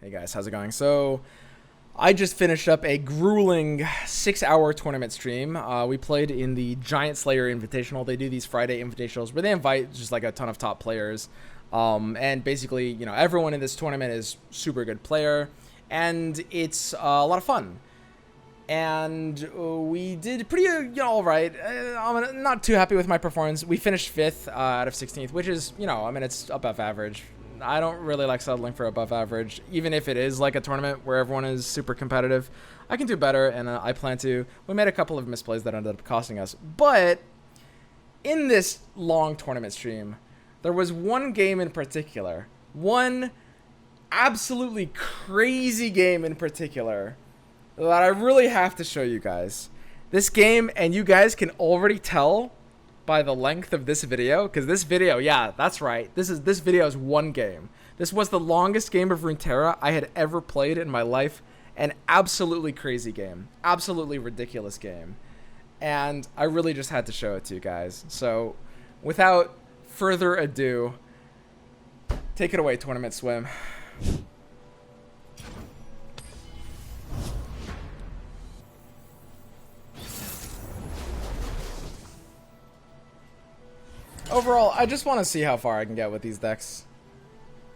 Hey guys, how's it going? So, I just finished up a grueling 6-hour tournament stream. We played in the Giant Slayer Invitational. They do these Friday invitationals where they invite just like a ton of top players. And basically, you know, everyone in this tournament is super good player. And it's a lot of fun. And we did pretty, all right. I'm not too happy with my performance. We finished 5th out of 16th, which is, I mean, it's above average. I don't really like settling for above average, even if it is like a tournament where everyone is super competitive. I can do better, and I plan to. We made a couple of misplays that ended up costing us. But in this long tournament stream, there was one game in particular, one absolutely crazy game in particular, that I really have to show you guys. This game, and you guys can already tell by the length of this video, because this video, yeah, that's right, this video is one game. This was the longest game of Runeterra I had ever played in my life. An absolutely crazy game, absolutely ridiculous game, and I really just had to show it to you guys. So without further ado, take it away, Tournament Swim. Overall, I just want to see how far I can get with these decks.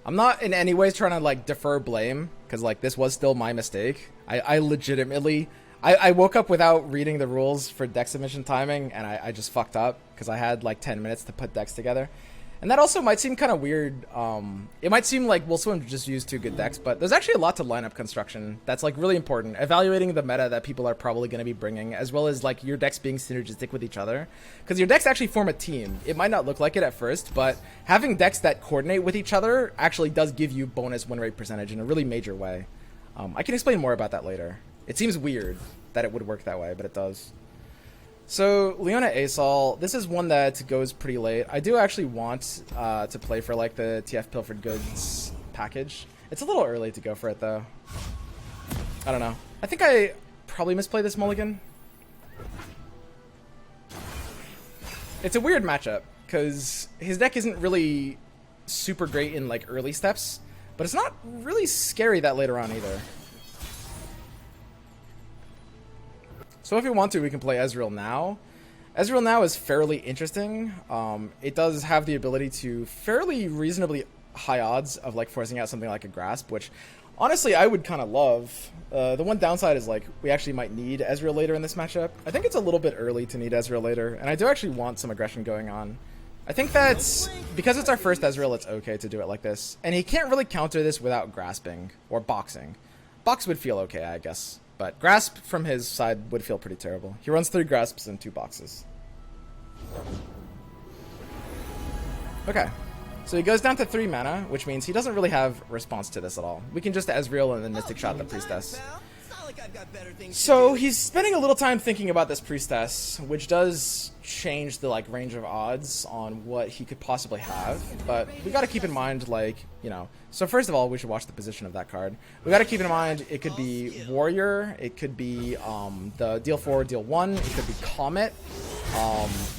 I'm not in any ways trying to like defer blame, because like this was still my mistake. I legitimately, I woke up without reading the rules for deck submission timing, and I just fucked up because I had like 10 minutes to put decks together. And that also might seem kind of weird. It might seem like Swim just used 2 good decks, but there's actually a lot to lineup construction that's like really important. Evaluating the meta that people are probably going to be bringing, as well as like your decks being synergistic with each other. Because your decks actually form a team. It might not look like it at first, but having decks that coordinate with each other actually does give you bonus win rate percentage in a really major way. I can explain more about that later. It seems weird that it would work that way, but it does. So, Leona Asol, this is one that goes pretty late. I do actually want to play for like the TF Pilfered Goods package. It's a little early to go for it though. I don't know. I think I probably misplayed this mulligan. It's a weird matchup because his deck isn't really super great in like early steps, but it's not really scary that later on either. So if we want to, we can play Ezreal now. Ezreal now is fairly interesting. It does have the ability to fairly reasonably high odds of like forcing out something like a Grasp, which honestly I would kind of love. The one downside is like we actually might need Ezreal later in this matchup. I think it's a little bit early to need Ezreal later, and I do actually want some aggression going on. I think that's because it's our first Ezreal, it's okay to do it like this. And he can't really counter this without grasping or boxing. Box would feel okay, I guess. But Grasp from his side would feel pretty terrible. He runs 3 Grasps and 2 boxes. Okay. So he goes down to 3 mana, which means he doesn't really have response to this at all. We can just Ezreal and then Mystic Shot the Priestess. So he's spending a little time thinking about this Priestess, which does change the like range of odds on what he could possibly have. But we got to keep in mind, like, so first of all, we should watch the position of that card. We got to keep in mind it could be Warrior, it could be the deal 4, deal 1, it could be Comet.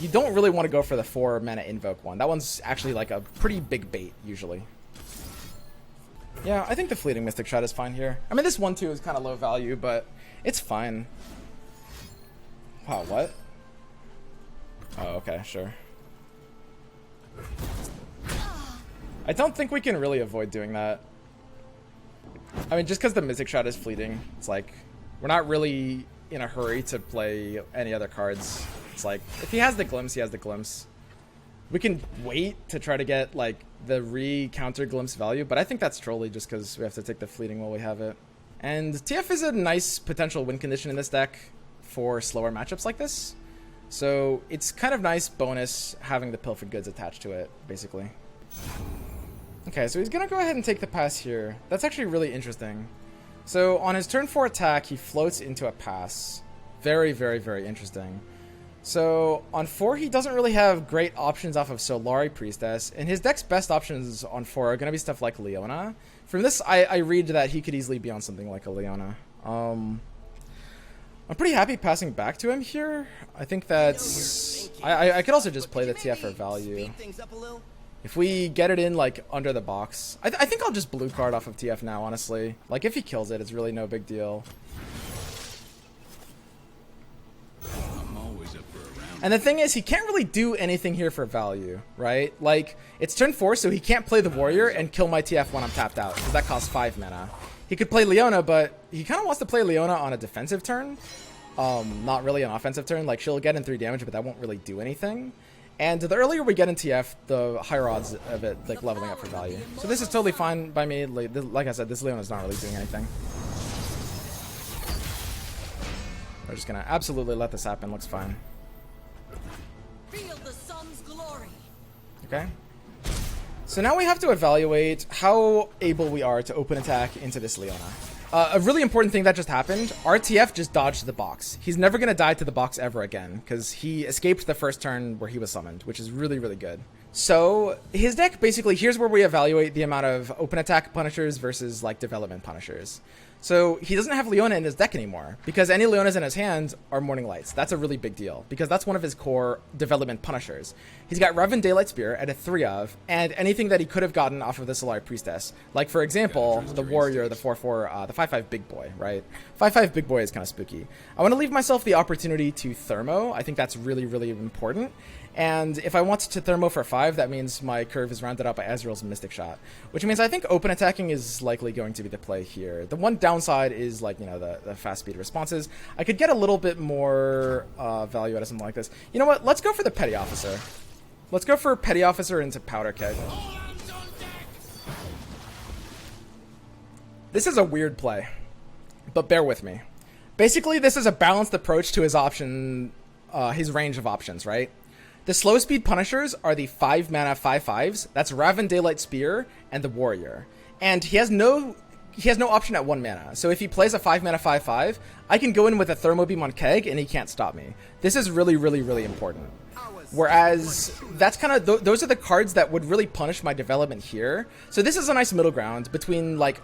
You don't really want to go for the 4 mana Invoke one. That one's actually like a pretty big bait usually. Yeah, I think the Fleeting Mystic Shot is fine here. I mean, this 1-2 is kind of low value, but it's fine. Wow, what? Oh, okay, sure. I don't think we can really avoid doing that. I mean, just because the Mystic Shot is fleeting, it's like, we're not really in a hurry to play any other cards. It's like, if he has the Glimpse, he has the Glimpse. We can wait to try to get, like, the re-counter Glimpse value, but I think that's trolly just because we have to take the fleeting while we have it. And TF is a nice potential win condition in this deck for slower matchups like this. So it's kind of nice bonus having the Pilfered Goods attached to it, basically. Okay, so he's going to go ahead and take the pass here. That's actually really interesting. So on his turn 4 attack, he floats into a pass. Very, very, very interesting. So on 4, he doesn't really have great options off of Solari Priestess, and his deck's best options on 4 are going to be stuff like Leona. From this, I read that he could easily be on something like a Leona. I'm pretty happy passing back to him here. I think that's... I could also just play the TF for value. If we get it in, like, under the box... I think I'll just blue card off of TF now, honestly. Like, if he kills it, it's really no big deal. And the thing is, he can't really do anything here for value, right? Like, it's turn 4, so he can't play the warrior and kill my TF when I'm tapped out, because that costs 5 mana. He could play Leona, but he kind of wants to play Leona on a defensive turn. Not really an offensive turn. Like, she'll get in 3 damage, but that won't really do anything. And the earlier we get in TF, the higher odds of it, like, leveling up for value. So this is totally fine by me. Like I said, this Leona's not really doing anything. We're just gonna absolutely let this happen. Looks fine. Feel the sun's glory. Okay. So now we have to evaluate how able we are to open attack into this Leona. A really important thing that just happened, RTF just dodged the box. He's never going to die to the box ever again, because he escaped the first turn where he was summoned, which is really, really good. So his deck, basically, here's where we evaluate the amount of open attack punishers versus, like, development punishers. So he doesn't have Leona in his deck anymore, because any Leonas in his hand are Morning Lights. That's a really big deal, because that's one of his core development punishers. He's got Revan Daylight Spear at a 3 of, and anything that he could have gotten off of the Solari Priestess. Like, for example, the Warrior, the 4/4, the 5/5 Big Boy, right? 5/5 Big Boy is kind of spooky. I want to leave myself the opportunity to Thermo. I think that's really, really important. And if I want to Thermo for 5, that means my curve is rounded out by Azrael's Mystic Shot, which means I think open attacking is likely going to be the play here. The one downside is, like, you know, the fast speed responses. I could get a little bit more value out of something like this. You know what? Let's go for the Petty Officer. Let's go for Petty Officer into Powder Keg. This is a weird play, but bear with me. Basically, this is a balanced approach to his option, his range of options, right? The slow speed punishers are the 5 mana 5/5s. That's Raven Daylight Spear and the Warrior. And he has no option at 1 mana. So if he plays a 5 mana 5/5, I can go in with a Thermo Beam on Keg and he can't stop me. This is really, really, really important. Whereas that's kind of those are the cards that would really punish my development here. So this is a nice middle ground between, like,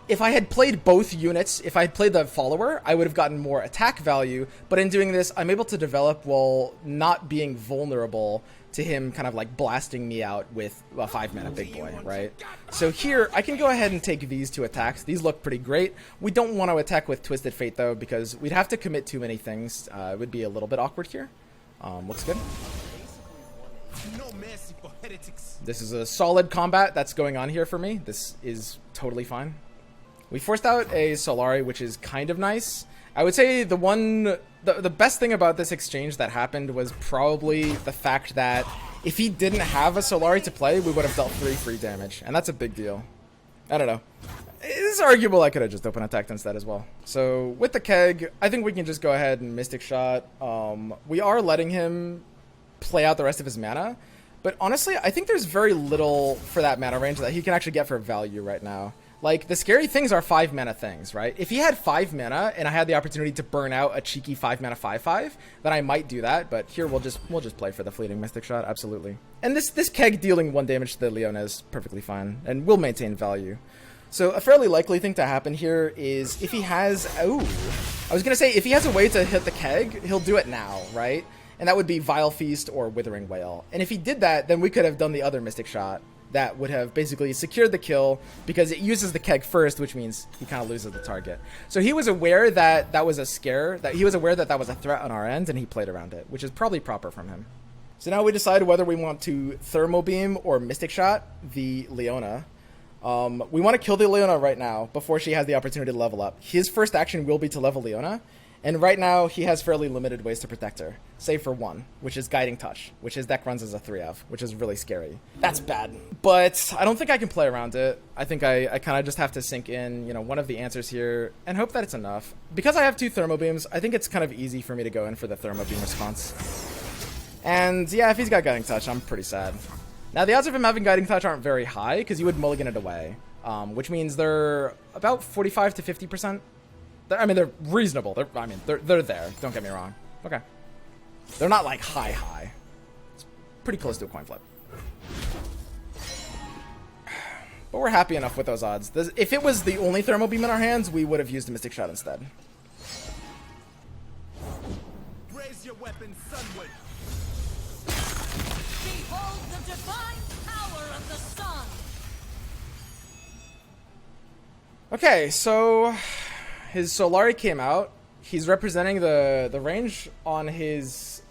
if I had played both units, if I had played the follower, I would have gotten more attack value, but in doing this, I'm able to develop while not being vulnerable to him kind of, like, blasting me out with a 5 mana Big Boy, right? So here, I can go ahead and take these 2 attacks. These look pretty great. We don't want to attack with Twisted Fate, though, because we'd have to commit too many things. It would be a little bit awkward here. Looks good. This is a solid combat that's going on here for me. This is totally fine. We forced out a Solari, which is kind of nice. I would say the best thing about this exchange that happened was probably the fact that if he didn't have a Solari to play, we would have dealt 3 free damage, and that's a big deal. I don't know. It's arguable I could have just open attacked instead as well. So with the Keg, I think we can just go ahead and Mystic Shot. We are letting him play out the rest of his mana, but honestly, I think there's very little for that mana range that he can actually get for value right now. Like, the scary things are 5 mana things, right? If he had 5 mana and I had the opportunity to burn out a cheeky 5 mana 5/5, then I might do that. But here we'll just play for the fleeting Mystic Shot, absolutely. And this Keg dealing 1 damage to the Leona is perfectly fine and will maintain value. So a fairly likely thing to happen here is if he has, I was gonna say if he has a way to hit the Keg, he'll do it now, right? And that would be Vile Feast or Withering Wail. And if he did that, then we could have done the other Mystic Shot. That would have basically secured the kill because it uses the Keg first, which means he kind of loses the target. So he was aware that that was a scare, that he was aware that that was a threat on our end, and he played around it, which is probably proper from him. So now we decide whether we want to Thermo Beam or Mystic Shot the Leona. We want to kill the Leona right now before she has the opportunity to level up. His first action will be to level Leona. And right now, he has fairly limited ways to protect her, save for 1, which is Guiding Touch, which his deck runs as a 3 of, which is really scary. That's bad. But I don't think I can play around it. I think I kind of just have to sink in, you know, one of the answers here and hope that it's enough. Because I have 2 Thermo Beams, I think it's kind of easy for me to go in for the Thermo Beam response. And yeah, if he's got Guiding Touch, I'm pretty sad. Now, the odds of him having Guiding Touch aren't very high, because you would mulligan it away, which means they're about 45 to 50%. I mean, they're reasonable. They're there. Don't get me wrong. Okay. They're not, like, high. It's pretty close to a coin flip. But we're happy enough with those odds. If it was the only Thermo Beam in our hands, we would have used a Mystic Shot instead. Raise your weapon, Sunwood. Behold the divine power Okay, so his Solari came out. He's representing the range on his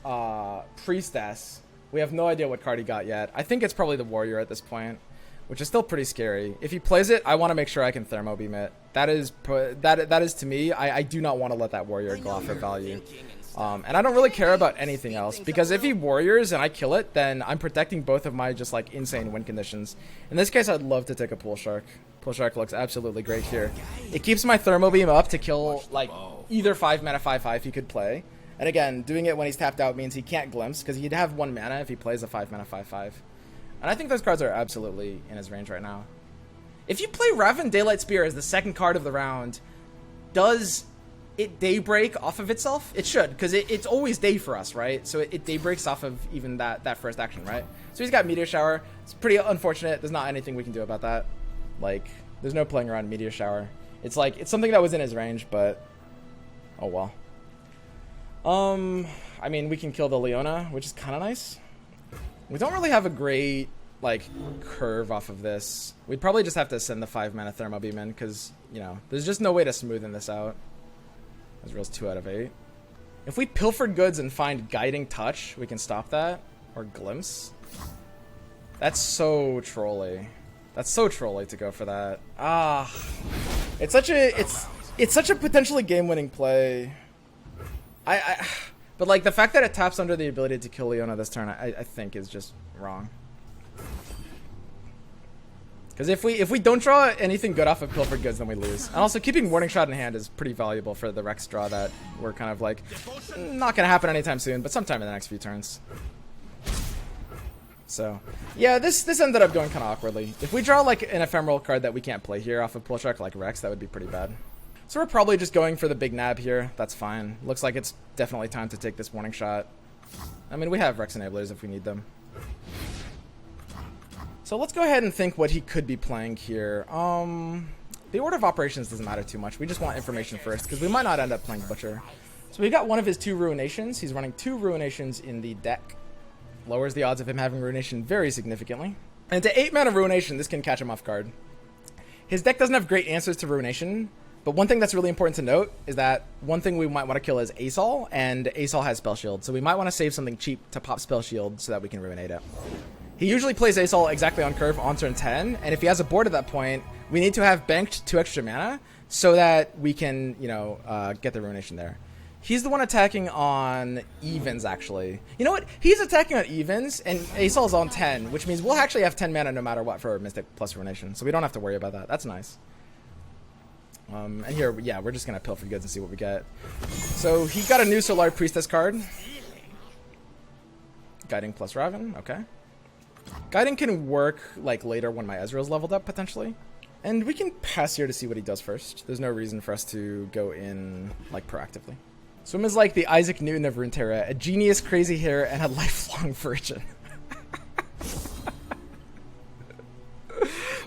priestess. We have no idea what card he got yet. I think it's probably the warrior at this point, which is still pretty scary. If he plays it, I want to make sure I can thermo beam it. That is to me. I do not want to let that warrior go off at value. And I don't really care about anything else, because if he warriors and I kill it, then I'm protecting both of my just like insane win conditions. In this case, I'd love to take a pool shark. Pool shark looks absolutely great here. It keeps my thermo beam up to kill like either 5 mana 5/5 he could play. And again, doing it when he's tapped out means he can't glimpse, because he'd have 1 mana if he plays a 5 mana 5/5. And I think those cards are absolutely in his range right now. If you play Raven Daylight Spear as the second card of the round, does it daybreak off of itself? It should, because it's always day for us, right? So it daybreaks off of even that first action, right? So he's got Meteor Shower. It's pretty unfortunate. There's not anything we can do about that. Like, there's no playing around Meteor Shower. It's like, it's something that was in his range, but oh well. I mean, we can kill the Leona, which is kind of nice. We don't really have a great, like, curve off of this. We'd probably just have to send the 5 mana Thermo Beam in, because, you know, there's just no way to smoothen this out. Ezreal's 2 out of 8. If we pilfer goods and find Guiding Touch, we can stop that. Or Glimpse. That's so trolly. That's so trolly to go for that. Ah. It's such a potentially game-winning play. But like the fact that it taps under the ability to kill Leona this turn, I think is just wrong. Because if we don't draw anything good off of Pilfered Goods, then we lose. And also keeping Warning Shot in hand is pretty valuable for the Rex draw that we're kind of like not gonna happen anytime soon, but sometime in the next few turns. So yeah, this ended up going kind of awkwardly. If we draw like an ephemeral card that we can't play here off of Pull Shark like Rex, that would be pretty bad. So we're probably just going for the big nab here. That's fine. Looks like it's definitely time to take this Warning Shot. I mean, we have Rex Enablers if we need them. So let's go ahead and think what he could be playing here. The order of operations doesn't matter too much. We just want information first, because we might not end up playing Butcher. So we got one of his 2 Ruinations. He's running 2 Ruinations in the deck. Lowers the odds of him having Ruination very significantly. And to 8 mana Ruination, this can catch him off guard. His deck doesn't have great answers to Ruination, but one thing that's really important to note is that one thing we might want to kill is Asol, and Asol has Spell Shield. So we might want to save something cheap to pop Spell Shield so that we can Ruinate it. He usually plays Asol exactly on curve on turn 10, and if he has a board at that point, we need to have banked 2 extra mana so that we can, you know, get the Ruination there. He's the one attacking on evens, actually. You know what? He's attacking on evens, and Asol's on 10, which means we'll actually have 10 mana no matter what for Mystic plus Ruination, so we don't have to worry about that. That's nice. And here, yeah, we're just going to Pilfer Goods and see what we get. So he got a new Solar Priestess card. Guiding plus Raven, okay. Guiding can work like later when my Ezreal's leveled up, potentially. And we can pass here to see what he does first. There's no reason for us to go in like proactively. Swim is like the Isaac Newton of Runeterra, a genius, crazy hair, and a lifelong virgin.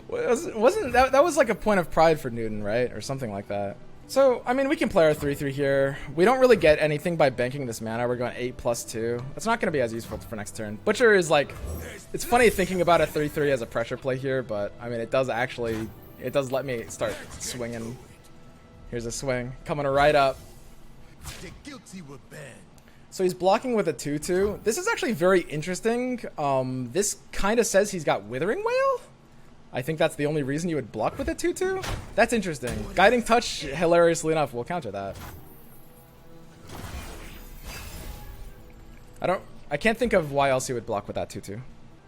Wasn't that was like a point of pride for Newton, right? Or something like that. So, I mean, we can play our 3/3 here. We don't really get anything by banking this mana. We're going 8 plus 2. That's not going to be as useful for next turn. Butcher is like, it's funny thinking about a 3/3 as a pressure play here, but I mean, it does let me start swinging. Here's a swing coming right up. So he's blocking with a 2/2. This is actually very interesting. This kind of says he's got Withering Wail. I think that's the only reason you would block with a 2/2. That's interesting. Guiding Touch, hilariously enough, will counter that. I can't think of why else you would block with that 2/2.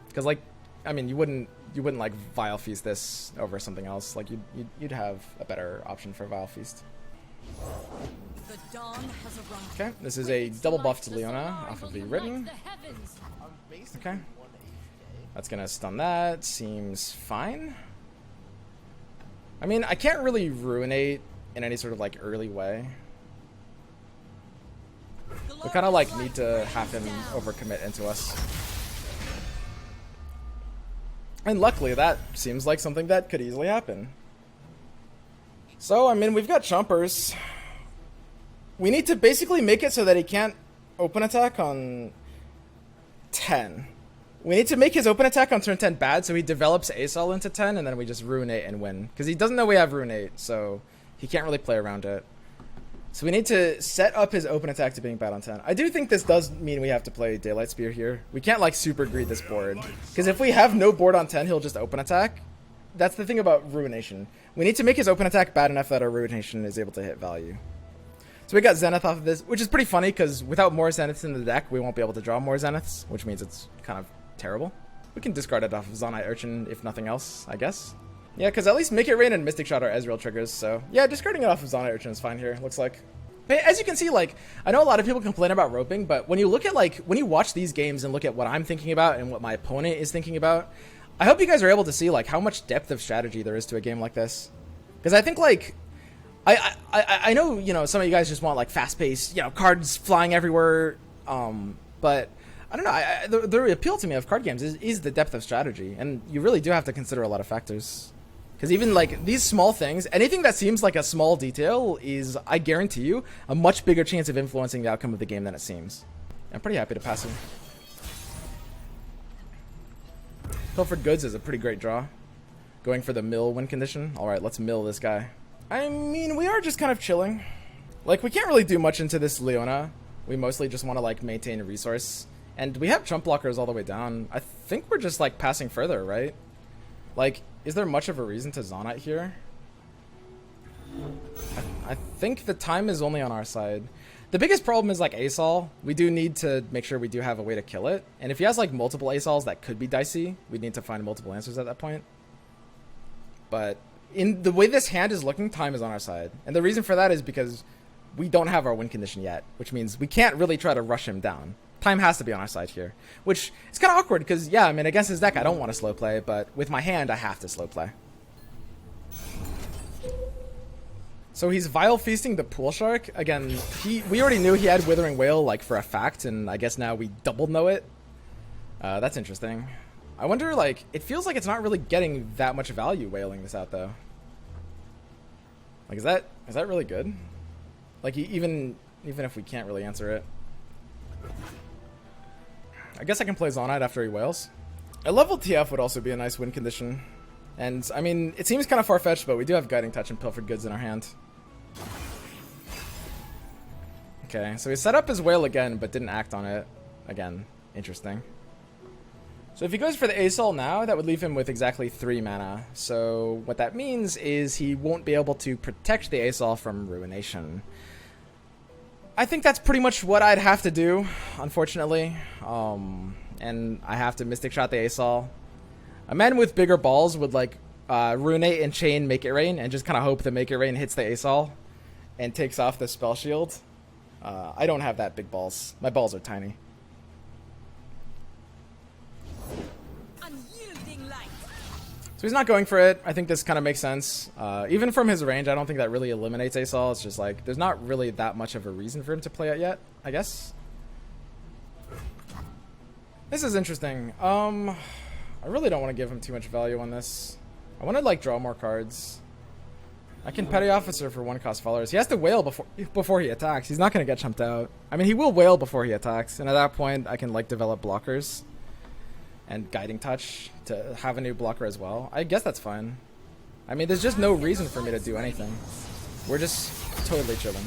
Because like, I mean, you wouldn't like Vile Feast this over something else. Like you'd have a better option for Vile Feast. The dawn has arrived. Okay, this is a double buff to Leona off of the written. Okay. That's gonna stun that. Seems fine. I mean, I can't really Ruinate in any sort of like early way. We kind of like need to have him overcommit into us. And luckily that seems like something that could easily happen. So, I mean, we've got Chompers. We need to basically make it so that he can't open attack on 10. We need to make his open attack on turn 10 bad, so he develops Asol into 10, and then we just Ruinate and win. Because he doesn't know we have Ruinate, so he can't really play around it. So we need to set up his open attack to being bad on 10. I do think this does mean we have to play Daylight Spear here. We can't, like, super greed this board. Because if we have no board on 10, he'll just open attack. That's the thing about Ruination. We need to make his open attack bad enough that our Ruination is able to hit value. So we got Zenith off of this, which is pretty funny, because without more Zeniths in the deck, we won't be able to draw more Zeniths, which means it's kind of terrible. We can discard it off of Zonite Urchin, if nothing else, I guess. Yeah, because at least Make It Rain and Mystic Shot are Ezreal triggers, so yeah, discarding it off of Zonite Urchin is fine here, looks like. But as you can see, like, I know a lot of people complain about roping, but when you look at, like, when you watch these games and look at what I'm thinking about and what my opponent is thinking about, I hope you guys are able to see, like, how much depth of strategy there is to a game like this. Because I think, like, I know, you know, some of you guys just want, like, fast-paced, you know, cards flying everywhere, but I don't know, the appeal to me of card games is the depth of strategy, and you really do have to consider a lot of factors. Because even, like, these small things, anything that seems like a small detail is, I guarantee you, a much bigger chance of influencing the outcome of the game than it seems. I'm pretty happy to pass him. Pilfered Goods is a pretty great draw. Going for the mill win condition. Alright, let's mill this guy. I mean, we are just kind of chilling. Like, we can't really do much into this Leona. We mostly just want to, like, maintain a resource. And we have chump blockers all the way down. I think we're just, like, passing further, right? Like, is there much of a reason to Zonite here? I think the time is only on our side. The biggest problem is, like, Asol. We do need to make sure we do have a way to kill it. And if he has, like, multiple Asols that could be dicey, we need to find multiple answers at that point. But in the way this hand is looking, time is on our side. And the reason for that is because we don't have our win condition yet, which means we can't really try to rush him down. Time has to be on our side here, which is kind of awkward because, yeah, I mean, against his deck, I don't want to slow play, but with my hand, I have to slow play. So he's Vile Feasting the Pool Shark. Again, we already knew he had Withering Whale, like, for a fact, and I guess now we double know it. That's interesting. I wonder, like, it feels like it's not really getting that much value whaling this out, though. Like, is that really good? Like, even if we can't really answer it. I guess I can play Zonite after he whales. A level TF would also be a nice win condition. And, I mean, it seems kind of far-fetched, but we do have Guiding Touch and Pilfered Goods in our hand. Okay, so he set up his whale again, but didn't act on it. Again, interesting. So if he goes for the Asol now, that would leave him with exactly 3 mana. So what that means is he won't be able to protect the Asol from Ruination. I think that's pretty much what I'd have to do, unfortunately. And I have to Mystic Shot the Asol. A man with bigger balls would, like, Ruinate and chain Make It Rain and just kind of hope that Make It Rain hits the Asol and takes off the spell shield. I don't have that big balls. My balls are tiny. Unyielding light. So he's not going for it. I think this kind of makes sense. Even from his range, I don't think that really eliminates Asol. It's just like, there's not really that much of a reason for him to play it yet, I guess. This is interesting. I really don't want to give him too much value on this. I want to, like, draw more cards. I can Petty Officer for 1-cost followers. He has to whale before he attacks. He's not going to get chumped out. I mean, he will whale before he attacks. And at that point, I can, like, develop blockers and Guiding Touch to have a new blocker as well. I guess that's fine. I mean, there's just no reason for me to do anything. We're just totally chilling.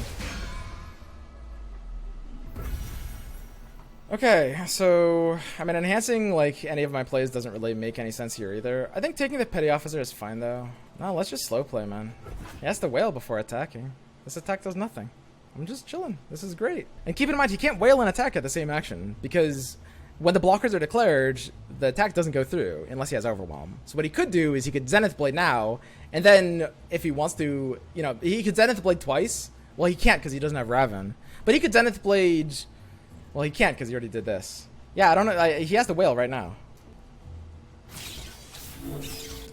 Okay, so, I mean, enhancing, like, any of my plays doesn't really make any sense here either. I think taking the Petty Officer is fine, though. No, let's just slow play, man. He has to whale before attacking. This attack does nothing. I'm just chilling. This is great. And keep in mind, he can't whale and attack at the same action, because when the blockers are declared, the attack doesn't go through, unless he has Overwhelm. So what he could do is he could Zenith Blade now, and then, if he wants to, you know, he could Zenith Blade twice. Well, he can't, because he doesn't have Raven. But he could Zenith Blade... Well, he can't because he already did this. Yeah, I don't know. He has to whale right now.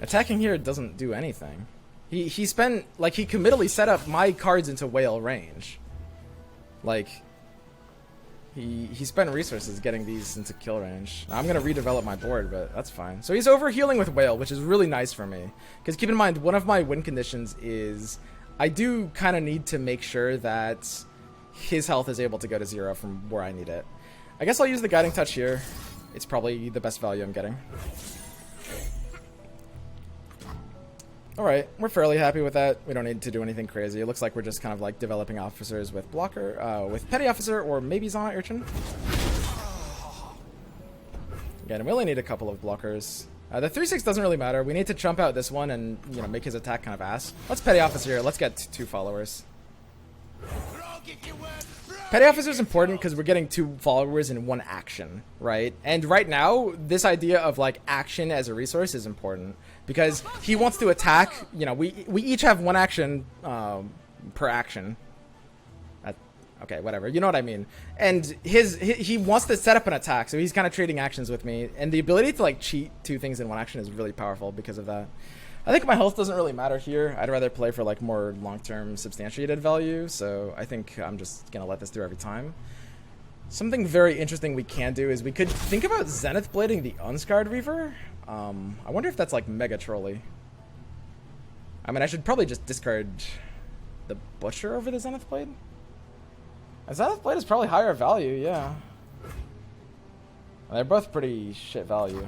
Attacking here doesn't do anything. He spent, like, he committally set up my cards into whale range. Like, he spent resources getting these into kill range. Now, I'm going to redevelop my board, but that's fine. So he's overhealing with whale, which is really nice for me. Because keep in mind, one of my win conditions is I do kind of need to make sure that his health is able to go to 0 from where I need it. I guess I'll use the Guiding Touch here. it's probably the best value I'm getting. Alright, we're fairly happy with that. We don't need to do anything crazy. It looks like we're just kind of like developing officers with blocker, with petty officer or maybe Zana Urchin. Again, we only need a couple of blockers. The 3-6 doesn't really matter. We need to chump out this one and, you know, make his attack kind of ass. Let's petty officer here. Let's get 2 followers. Petty officer is important because we're getting 2 followers in 1 action, right? And right now, this idea of like action as a resource is important because he wants to attack. You know, we each have 1 action per action. Okay, whatever. You know what I mean. And he wants to set up an attack, so he's kind of trading actions with me. And the ability to like cheat 2 things in 1 action is really powerful because of that. I think my health doesn't really matter here. I'd rather play for like more long-term substantiated value, so I think I'm just gonna let this through every time. Something very interesting we can do is we could think about Zenith Blading the Unscarred Reaver. I wonder if that's like mega trolly. I mean, I should probably just discard the Butcher over the Zenith Blade. A Zenith Blade is probably higher value, yeah. They're both pretty shit value.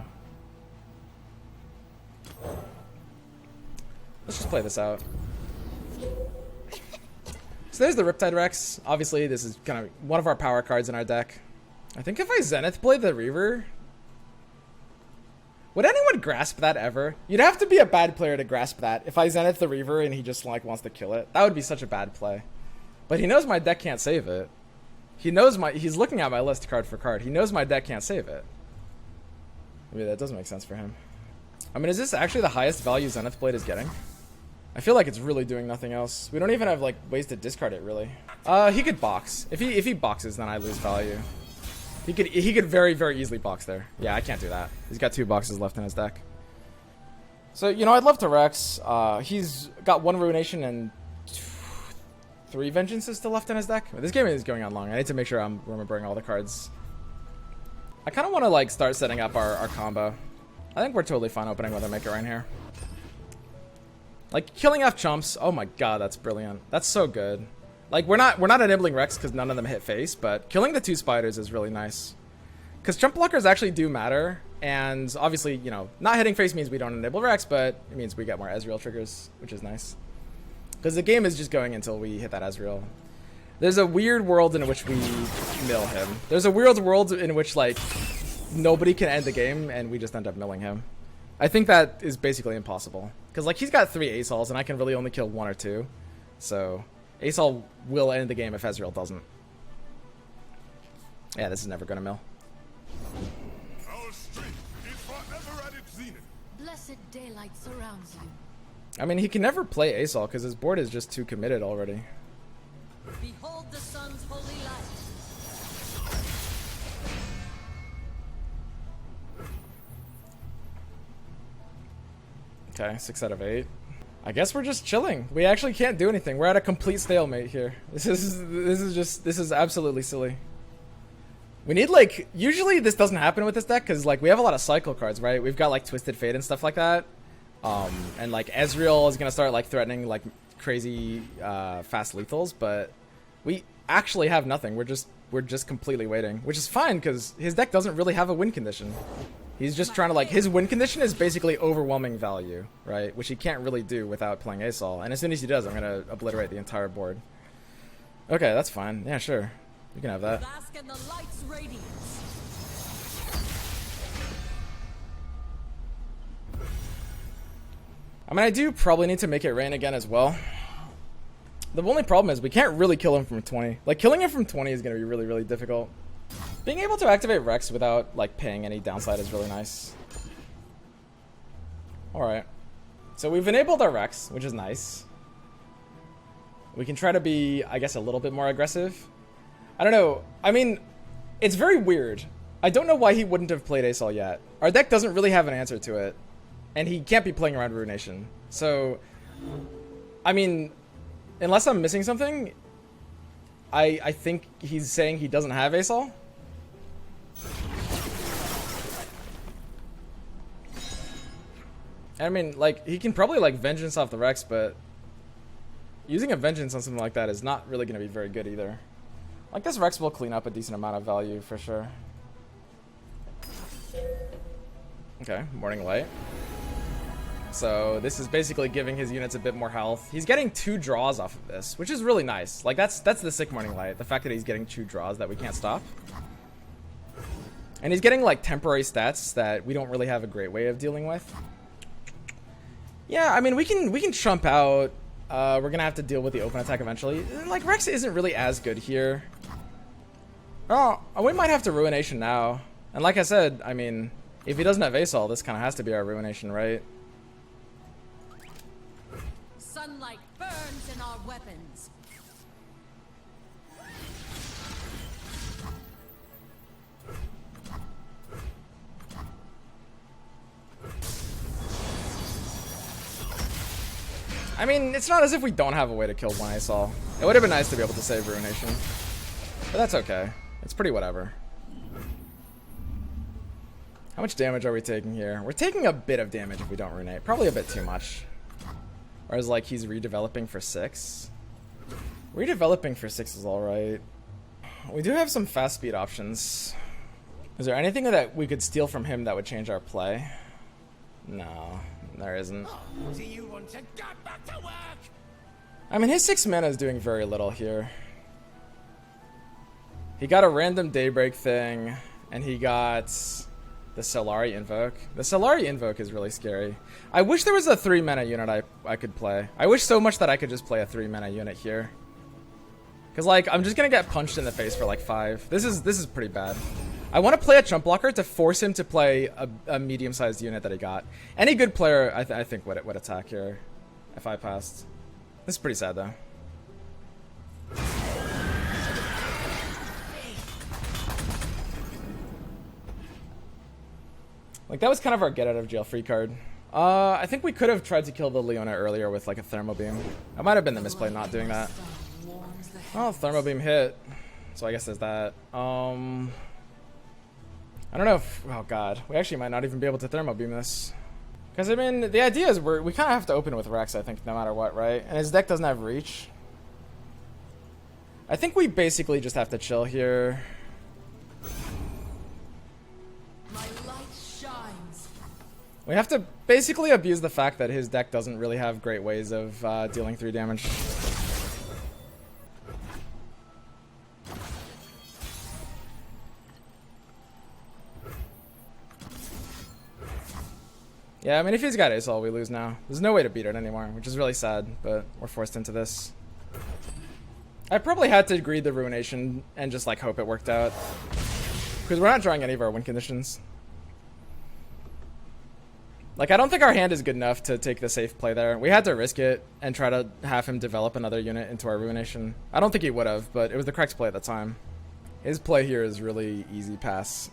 Let's just play this out. So there's the Riptide Rex. Obviously, this is kind of one of our power cards in our deck. I think if I Zenith Blade the Reaver... Would anyone grasp that ever? You'd have to be a bad player to grasp that. If I Zenith the Reaver and he just like wants to kill it. That would be such a bad play. But he knows my deck can't save it. He knows he's looking at my list card for card. He knows my deck can't save it. Maybe that doesn't make sense for him. I mean, is this actually the highest value Zenith Blade is getting? I feel like it's really doing nothing else. We don't even have like ways to discard it really. He could box. If he boxes, then I lose value. He could very, very easily box there. Yeah, I can't do that. He's got 2 boxes left in his deck. So, you know, I'd love to Rex. He's got 1 Ruination and 3 Vengeances still left in his deck. This game is going on long. I need to make sure I'm remembering all the cards. I kind of want to like start setting up our combo. I think we're totally fine opening with a Make It Rain here. Like killing off chumps. Oh my god, that's brilliant. That's so good. Like we're not enabling Rex because none of them hit face, but killing the 2 spiders is really nice. Because chump blockers actually do matter, and obviously, you know, not hitting face means we don't enable Rex, but it means we get more Ezreal triggers, which is nice. Because the game is just going until we hit that Ezreal. There's a weird world in which we mill him. There's a weird world in which like nobody can end the game and we just end up milling him. I think that is basically impossible. Because like he's got 3 Asols and I can really only kill 1 or 2. So Asol will end the game if Ezreal doesn't. Yeah, this is never gonna mill. Our strength is forever at its zenith. Blessed daylight surrounds you. I mean, he can never play Asol because his board is just too committed already. Behold the sun's holy light. Okay, 6 out of 8. I guess we're just chilling. We actually can't do anything. We're at a complete stalemate here. This is absolutely silly. We need like, usually this doesn't happen with this deck because like we have a lot of cycle cards, right? We've got like Twisted Fate and stuff like that. And like Ezreal is gonna start like threatening like crazy fast lethals, but we actually have nothing. We're just completely waiting, which is fine because his deck doesn't really have a win condition. He's just trying to like, his win condition is basically overwhelming value, right? Which he can't really do without playing Asol. And as soon as he does, I'm gonna obliterate the entire board. Okay, that's fine. Yeah, sure. You can have that. Bask in the light's radiance. I mean, I do probably need to Make It Rain again as well. The only problem is we can't really kill him from 20. Like, killing him from 20 is going to be really, really difficult. Being able to activate Rex without, like, paying any downside is really nice. Alright. So we've enabled our Rex, which is nice. We can try to be, I guess, a little bit more aggressive. I don't know. I mean, it's very weird. I don't know why he wouldn't have played Asol yet. Our deck doesn't really have an answer to it. And he can't be playing around Ruination. So, I mean, unless I'm missing something, I think he's saying he doesn't have Asol. I mean, like, he can probably, like, Vengeance off the Rex, but using a Vengeance on something like that is not really going to be very good either. Like, this Rex will clean up a decent amount of value for sure. Okay, Morning Light. So this is basically giving his units a bit more health. He's getting 2 draws off of this, which is really nice. Like that's the sick Morning Light. The fact that he's getting 2 draws that we can't stop. And he's getting like temporary stats that we don't really have a great way of dealing with. Yeah, I mean we can trump out. We're gonna have to deal with the open attack eventually. Like Rex isn't really as good here. Oh, we might have to Ruination now. And like I said, I mean, if he doesn't have Asol, this kind of has to be our Ruination, right? Sunlight burns in our weapons. I mean, it's not as if we don't have a way to kill one Asol. It would have been nice to be able to save Ruination. But that's okay. It's pretty whatever. How much damage are we taking here? We're taking a bit of damage if we don't Runate. Probably a bit too much. Whereas, like, he's redeveloping for 6. Redeveloping for 6 is alright. We do have some fast speed options. Is there anything that we could steal from him that would change our play? No, there isn't. Do you want to get back to work? I mean, his 6 mana is doing very little here. He got a random Daybreak thing, and he got the Solari Invoke. The Solari Invoke is really scary. I wish there was a 3 mana unit I could play. I wish so much that I could just play a 3 mana unit here. Because, like, I'm just going to get punched in the face for, like, 5. This is pretty bad. I want to play a Chump Blocker to force him to play a medium-sized unit that he got. Any good player, I think, would attack here if I passed. This is pretty sad, though. Like, that was kind of our get out of jail free card. I think we could have tried to kill the Leona earlier with, like, a Thermal Beam. That might have been the misplay not doing that. Oh, Thermal Beam hit. So I guess there's that. I don't know if... Oh, God. We actually might not even be able to Thermal Beam this. Because, I mean, the idea is we kind of have to open with Rex, I think, no matter what, right? And his deck doesn't have Reach. I think we basically just have to chill here. We have to basically abuse the fact that his deck doesn't really have great ways of dealing 3 damage. Yeah, I mean, if he's got Asol, we lose now. There's no way to beat it anymore, which is really sad, but we're forced into this. I probably had to greed the Ruination and just, like, hope it worked out. Because we're not drawing any of our win conditions. Like, I don't think our hand is good enough to take the safe play there. We had to risk it and try to have him develop another unit into our Ruination. I don't think he would have, but it was the correct play at the time. His play here is really easy pass,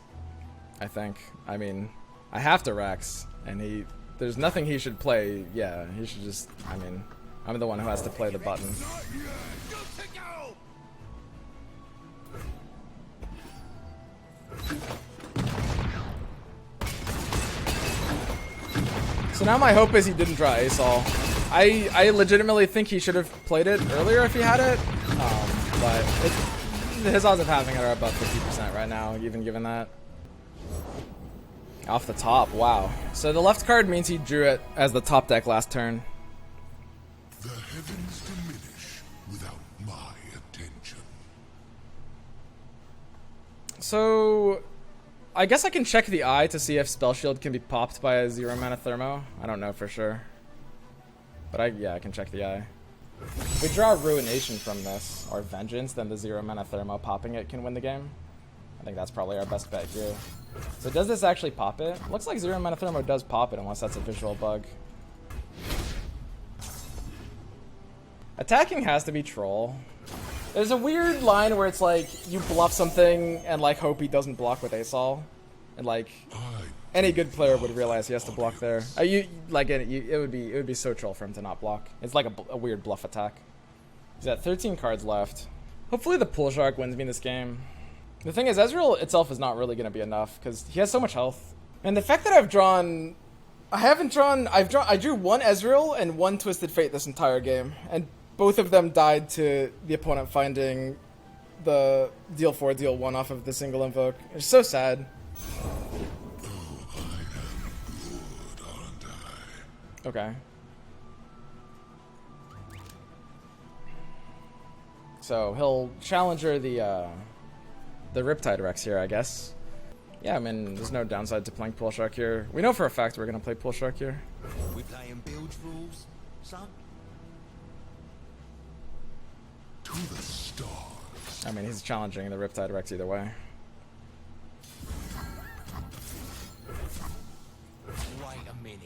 I think. I mean, I have to Rax, and there's nothing he should play. Yeah, he should just, I mean, I'm the one who has to play the button. So now my hope is he didn't draw Asol. I legitimately think he should have played it earlier if he had it, but his odds of having it are about 50% right now, even given that. Off the top, wow. So the left card means he drew it as the top deck last turn. The heavens diminish without my attention. So I guess I can check the eye to see if Spell Shield can be popped by a 0 mana Thermo. I don't know for sure. But yeah, I can check the eye. If we draw Ruination from this, or Vengeance, then the 0 mana Thermo popping it can win the game. I think that's probably our best bet here. So does this actually pop it? Looks like 0 mana Thermo does pop it unless that's a visual bug. Attacking has to be Troll. There's a weird line where it's like you bluff something and like hope he doesn't block with Asol, and like any good player would realize he has to block there. It would be so troll for him to not block. It's like a weird bluff attack. He's at 13 cards left. Hopefully the Pool Shark wins me this game. The thing is, Ezreal itself is not really going to be enough because he has so much health. And the fact that I drew one Ezreal and one Twisted Fate this entire game, and both of them died to the opponent finding the deal 4, deal 1 off of the single invoke. It's so sad. Oh, I am Okay. So he'll challenger the Riptide Rex here, I guess. Yeah, I mean, there's no downside to playing Pool Shark here. We know for a fact we're gonna play Pool Shark here. We playing bilge rules, son? To the stars. I mean, he's challenging the Riptide Rex either way. Wait a minute.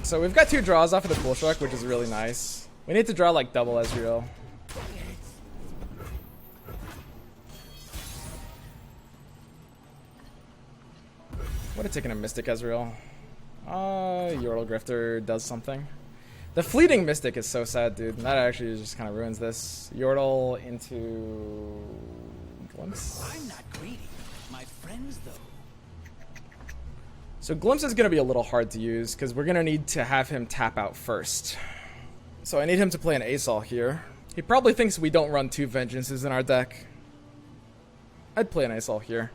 So we've got 2 draws off of the Pool Shark, which is really nice. We need to draw like double Ezreal. Would have taken a Mystic Ezreal. Yordle Grifter does something. The fleeting Mystic is so sad, dude. That actually just kind of ruins this. Yordle into Glimpse. I'm not greedy. My friends, though. So Glimpse is going to be a little hard to use because we're going to need to have him tap out first. So I need him to play an Asol here. He probably thinks we don't run 2 Vengeances in our deck. I'd play an Asol here.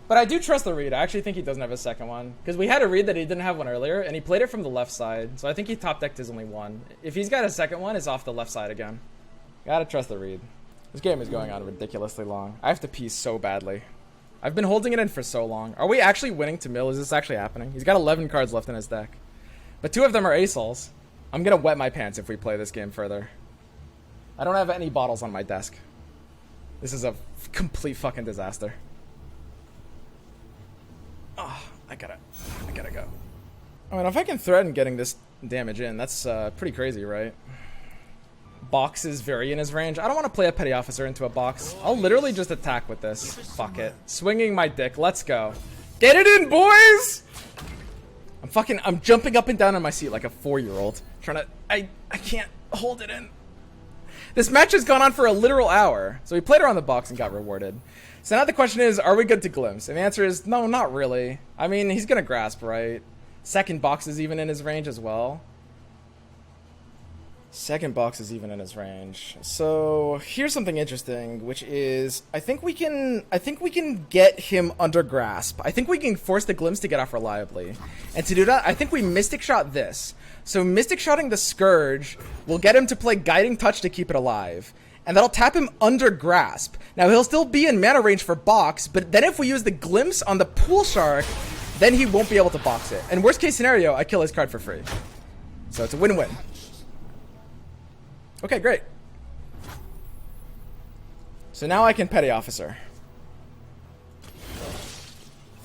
But I do trust the read. I actually think he doesn't have a second one. Because we had a read that he didn't have one earlier, and he played it from the left side. So I think he top decked his only one. If he's got a second one, it's off the left side again. Gotta trust the read. This game is going on ridiculously long. I have to pee so badly. I've been holding it in for so long. Are we actually winning to mill? Is this actually happening? He's got 11 cards left in his deck. But 2 of them are Asols. I'm gonna wet my pants if we play this game further. I don't have any bottles on my desk. This is a complete fucking disaster. Oh, I gotta go. I mean, if I can threaten getting this damage in, that's pretty crazy, right? Box is very in his range. I don't want to play a Petty Officer into a box. I'll literally just attack with this. Fuck it. Swinging my dick. Let's go. Get it in, boys! I'm jumping up and down on my seat like a 4-year-old. Trying to, I can't hold it in. This match has gone on for a literal hour. So we played around the box and got rewarded. So now the question is, are we good to Glimpse? And the answer is, no, not really. I mean, he's gonna grasp, right? Second box is even in his range as well. Second box is even in his range. So here's something interesting, which is I think we can get him under grasp. I think we can force the Glimpse to get off reliably. And to do that, I think we Mystic Shot this. So Mystic Shotting the Scourge will get him to play Guiding Touch to keep it alive. And that'll tap him under grasp. Now he'll still be in mana range for box, but then if we use the Glimpse on the Pool Shark, then he won't be able to box it. And worst case scenario, I kill his card for free. So it's a win-win. Okay, great. So now I can Petty Officer.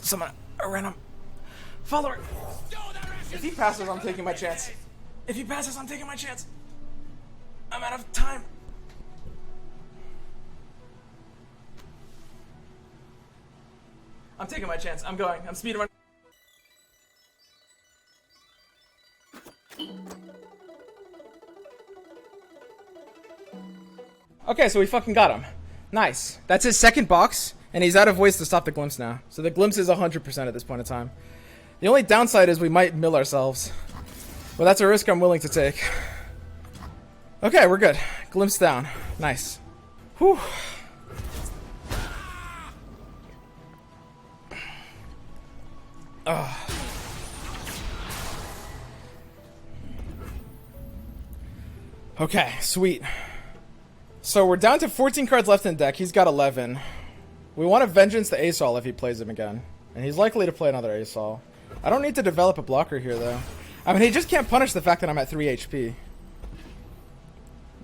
Someone, a random follower. If he passes, I'm taking my chance. If he passes, I'm taking my chance. I'm out of time. I'm taking my chance. I'm going. I'm speedrunning. Okay, so we fucking got him. Nice. That's his second box, and he's out of ways to stop the Glimpse now. So the Glimpse is 100% at this point in time. The only downside is we might mill ourselves. But that's a risk I'm willing to take. Okay, we're good. Glimpse down. Nice. Whew. Okay, sweet. So we're down to 14 cards left in deck. He's got 11. We want to Vengeance the Asol if he plays him again. And he's likely to play another Asol. I don't need to develop a blocker here, though. I mean, he just can't punish the fact that I'm at 3 HP.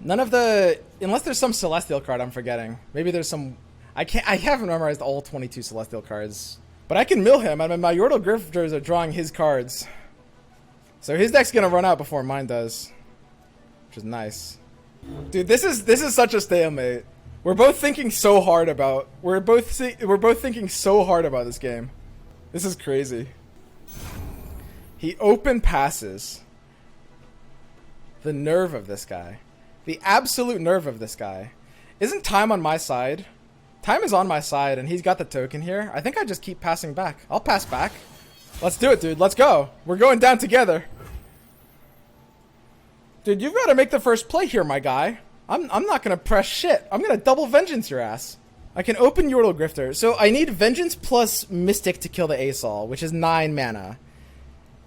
None of the... Unless there's some Celestial card I'm forgetting. Maybe there's some... I haven't memorized all 22 Celestial cards. But I can mill him. I mean, my Yordle Grifters are drawing his cards. So his deck's gonna run out before mine does. Which is nice. Dude, this is such a stalemate. We're both thinking so hard about... We're both thinking so hard about this game. This is crazy. He open passes. The nerve of this guy. The absolute nerve of this guy. Isn't time on my side? Time is on my side, and he's got the token here. I think I just keep passing back. I'll pass back. Let's do it, dude. Let's go. We're going down together. Dude, you've got to make the first play here, my guy. I'm not going to press shit. I'm going to double Vengeance your ass. I can open Yordle Grifter. So I need Vengeance plus Mystic to kill the Asol, which is 9 mana.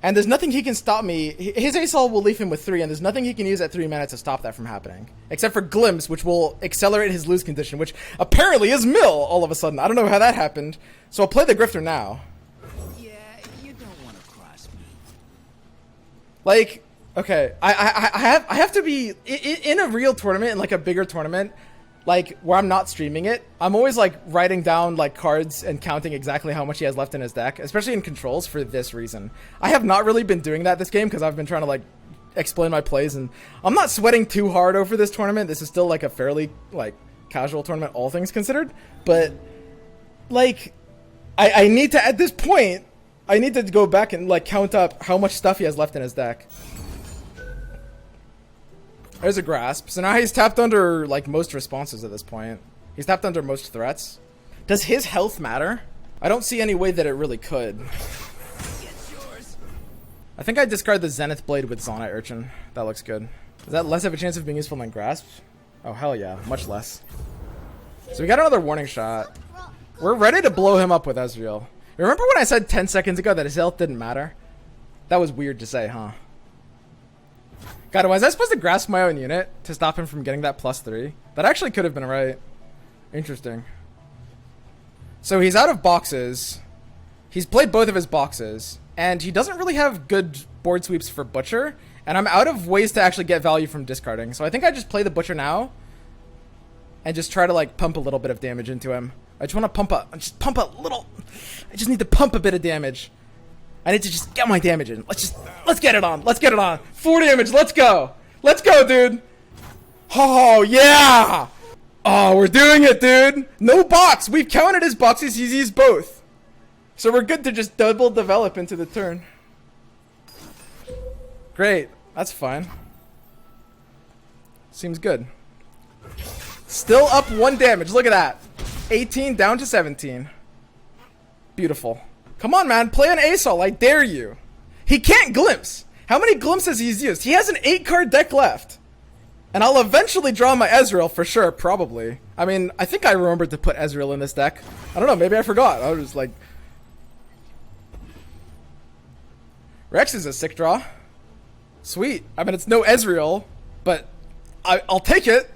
And there's nothing he can stop me. His Asol will leave him with 3, and there's nothing he can use at 3 mana to stop that from happening. Except for Glimpse, which will accelerate his lose condition, which apparently is mill all of a sudden. I don't know how that happened. So I'll play the Grifter now. Yeah, you don't want to cross me. Like, okay, I have to be in a real tournament, in like a bigger tournament, like where I'm not streaming it. I'm always like writing down like cards and counting exactly how much he has left in his deck, especially in controls for this reason. I have not really been doing that this game because I've been trying to like explain my plays, and I'm not sweating too hard over this tournament. This is still like a fairly like casual tournament, all things considered. But like, I need to, at this point, I need to go back and like count up how much stuff he has left in his deck. There's a Grasp. So now he's tapped under like most responses at this point. He's tapped under most threats. Does his health matter? I don't see any way that it really could. I think I discard the Zenith Blade with Zonite Urchin. That looks good. Is that less of a chance of being useful than Grasp? Oh, hell yeah. Much less. So we got another warning shot. We're ready to blow him up with Ezreal. Remember when I said 10 seconds ago that his health didn't matter? That was weird to say, huh? God, was I supposed to grasp my own unit to stop him from getting that +3? That actually could have been right. Interesting. So he's out of boxes. He's played both of his boxes. And he doesn't really have good board sweeps for Butcher. And I'm out of ways to actually get value from discarding. So I think I just play the Butcher now. And just try to like pump a little bit of damage into him. I just want to pump a little. I just need to pump a bit of damage. I need to just get my damage in. Let's get it on. Let's get it on. 4 damage. Let's go. Let's go, dude. Oh, yeah. Oh, we're doing it, dude. No box. We've counted his boxes. He's used both. So we're good to just double develop into the turn. Great. That's fine. Seems good. Still up 1 damage. Look at that. 18 down to 17. Beautiful. Come on, man. Play an Asol. I dare you. He can't glimpse. How many glimpses he's used? He has an 8-card deck left. And I'll eventually draw my Ezreal for sure, probably. I mean, I think I remembered to put Ezreal in this deck. I don't know. Maybe I forgot. I was just like... Rex is a sick draw. Sweet. I mean, it's no Ezreal, but I'll take it.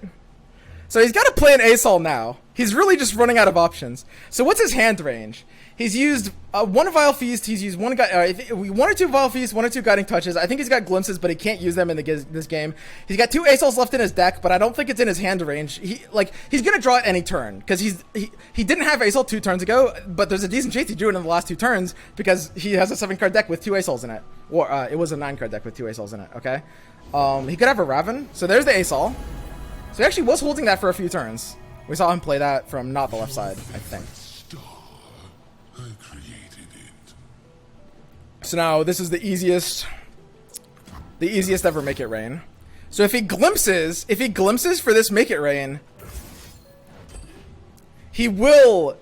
So he's got to play an Asol now. He's really just running out of options. So what's his hand range? He's used 1 Vile Feast. He's used 1 or 2 Vile Feast, 1 or 2 Guiding Touches. I think he's got Glimpses, but he can't use them in this game. He's got 2 Asols left in his deck, but I don't think it's in his hand range. He's gonna draw at any turn because he didn't have Asol 2 turns ago, but there's a decent chance he drew it in the last 2 turns because he has a 7-card deck with 2 Asols in it, or it was a 9-card deck with 2 Asols in it. Okay, he could have a Raven. So there's the Asol. So he actually was holding that for a few turns. We saw him play that from not the left side, I think. So now this is the easiest ever Make It Rain. So if he glimpses for this Make It Rain, he will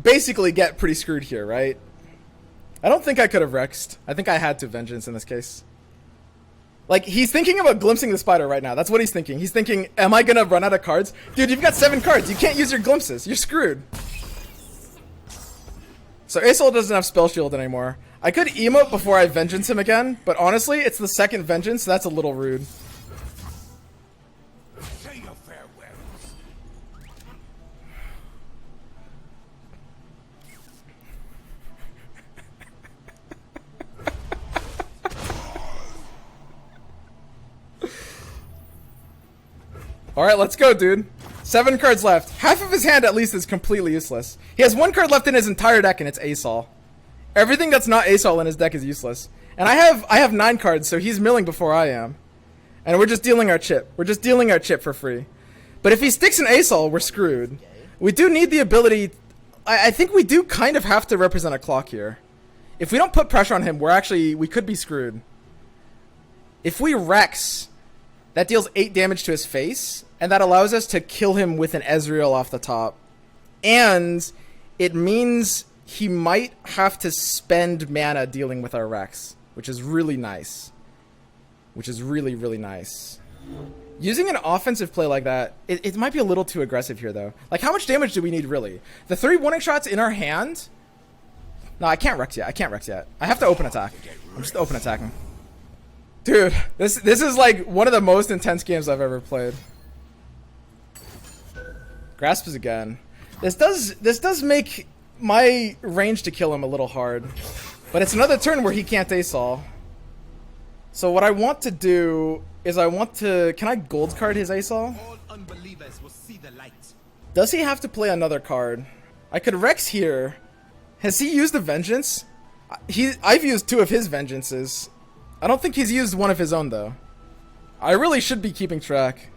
basically get pretty screwed here, right? I don't think I could have Rexed. I think I had to Vengeance in this case. Like, he's thinking about glimpsing the spider right now. That's what he's thinking. He's thinking, am I gonna run out of cards? Dude, you've got 7 cards. You can't use your glimpses. You're screwed. So Asol doesn't have Spell Shield anymore. I could emote before I Vengeance him again, but honestly, it's the second Vengeance, so that's a little rude. Say your farewells. Alright, let's go, dude. 7 cards left. Half of his hand, at least, is completely useless. He has 1 card left in his entire deck, and it's Asol. Everything that's not Asol in his deck is useless. And I have 9 cards, so he's milling before I am. And we're just dealing our chip. We're just dealing our chip for free. But if he sticks an Asol, we're screwed. We do need the ability... I think we do kind of have to represent a clock here. If we don't put pressure on him, we could be screwed. If we Rex, that deals 8 damage to his face... And that allows us to kill him with an Ezreal off the top. And it means he might have to spend mana dealing with our Rex, which is really nice. Which is really, really nice. Using an offensive play like that, it might be a little too aggressive here, though. Like, how much damage do we need, really? The 3 warning shots in our hand? No, I can't Rex yet. I have to open attack. I'm just open attacking. Dude, this is like one of the most intense games I've ever played. Grasps again. This does make my range to kill him a little hard. But it's another turn where he can't ASOL. So what I want to do is can I gold card his ASOL? All unbelievers will see the light. Does he have to play another card? I could Rex here. Has he used a Vengeance? I've used 2 of his Vengeances. I don't think he's used one of his own, though. I really should be keeping track.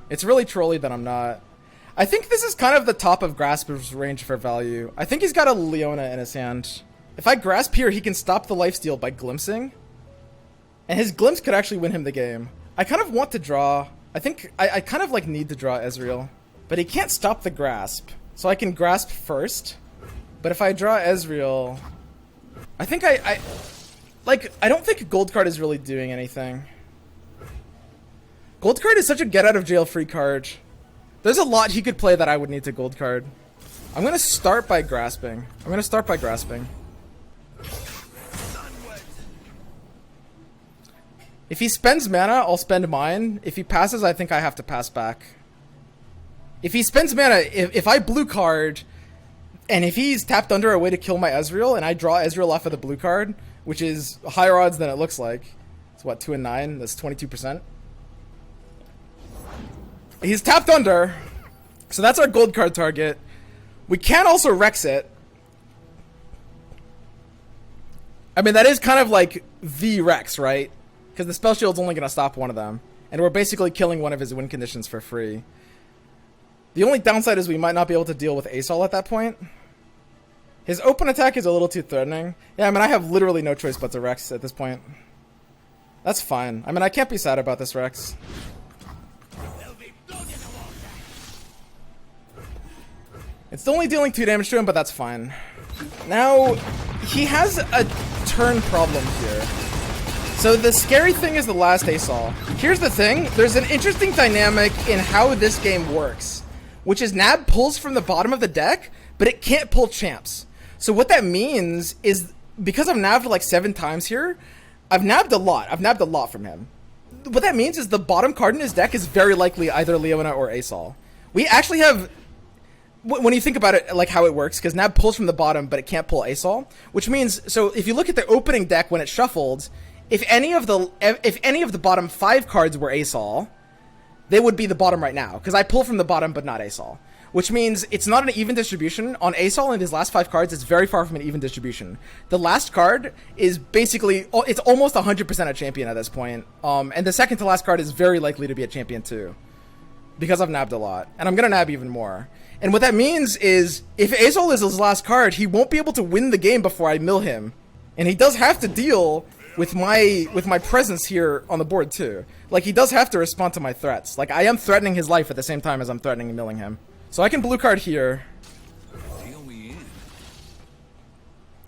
It's really trolly that I'm not. I think this is kind of the top of Grasper's range for value. I think he's got a Leona in his hand. If I Grasp here, he can stop the lifesteal by glimpsing. And his glimpse could actually win him the game. I kind of want to draw. I think I kind of like need to draw Ezreal. But he can't stop the Grasp. So I can Grasp first. But if I draw Ezreal, I think I don't think Gold Card is really doing anything. Gold Card is such a get out of jail free card. There's a lot he could play that I would need to Gold Card. I'm gonna start by Grasping. If he spends mana, I'll spend mine. If he passes, I think I have to pass back. If he spends mana, if I blue card, and if he's tapped under a way to kill my Ezreal, and I draw Ezreal off of the blue card, which is higher odds than it looks like. It's what, 2 and 9? That's 22%. He's tapped under, so that's our gold card target. We can also Rex it. I mean, that is kind of like the Rex, right? Because the spell shield's only going to stop one of them. And we're basically killing one of his win conditions for free. The only downside is we might not be able to deal with ASOL at that point. His open attack is a little too threatening. Yeah, I mean, I have literally no choice but to Rex at this point. That's fine. I mean, I can't be sad about this Rex. It's only dealing 2 damage to him, but that's fine. Now, he has a turn problem here. So the scary thing is the last ASOL. Here's the thing. There's an interesting dynamic in how this game works, which is Nab pulls from the bottom of the deck, but it can't pull champs. So what that means is, because I've nabbed like 7 times here, I've nabbed a lot. I've nabbed a lot from him. What that means is the bottom card in his deck is very likely either Leona or ASOL. We actually have, when you think about it, like how it works, because Nab pulls from the bottom, but it can't pull ASOL, which means, so if you look at the opening deck when it's shuffled, if any of the bottom 5 cards were ASOL, they would be the bottom right now, because I pull from the bottom but not ASOL. Which means it's not an even distribution. On ASOL and his last 5 cards, it's very far from an even distribution. The last card is basically, it's almost 100% a champion at this point. And the second to last card is very likely to be a champion too. Because I've nabbed a lot. And I'm going to nab even more. And what that means is, if ASOL is his last card, he won't be able to win the game before I mill him. And he does have to deal with my presence here on the board too. Like, he does have to respond to my threats. Like, I am threatening his life at the same time as I'm threatening milling him. So I can blue card here.